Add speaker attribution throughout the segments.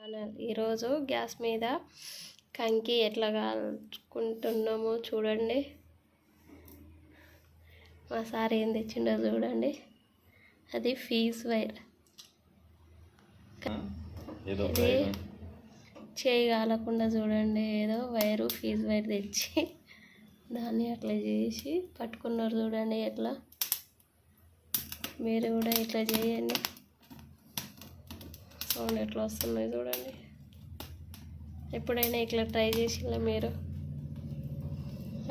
Speaker 1: Channel ఈరోజు gas మీద కంకి ఎట్లా కాల్చుకుంటున్నామో చూడండి. మా సార్ ఏం తెచ్చిండో చూడండి. అది ఫీజ్ వైర్. ఇది చేయి కాలకుండా చూడండి. ఏదో వైరు ఫీజ్ వైర్ తెచ్చి దాన్ని అట్లా చేసి పట్టుకున్నారు చూడండి. ఎట్లా మీరు కూడా ఇట్లా చేయండి. సౌండ్ ఎట్లా వస్తున్నాయి చూడండి. ఎప్పుడైనా ఇట్లా ట్రై చేసినా మీరు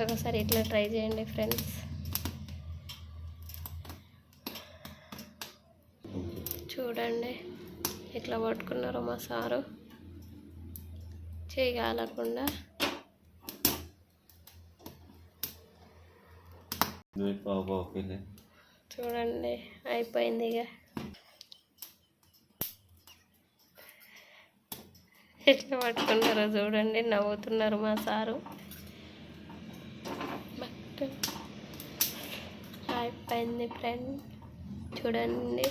Speaker 1: ఒకసారి ఇట్లా ట్రై చేయండి ఫ్రెండ్స్. చూడండి ఇట్లా పట్టుకున్నారు మా సారు చేయగలకుండా. చూడండి అయిపోయింది. ఇక ఎట్లా పట్టుకున్నారో చూడండి. నవ్వుతున్నారు మా సారు. అయిపోయింది ఫ్రెండ్. చూడండి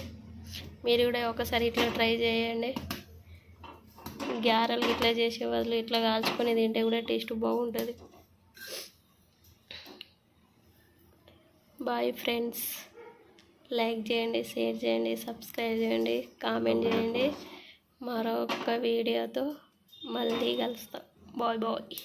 Speaker 1: మీరు కూడా ఒకసారి ఇట్లా ట్రై చేయండి. గ్యారెలు ఇట్లా చేసే బదులు ఇట్లా కాల్చుకొని తింటే కూడా టేస్ట్ బాగుంటుంది. Bye friends. లైక్ చేయండి, షేర్ చేయండి, సబ్స్క్రైబ్ చేయండి, కామెంట్ చేయండి. మరొక వీడియోతో మళ్ళీ కలుస్తాం. Bye bye.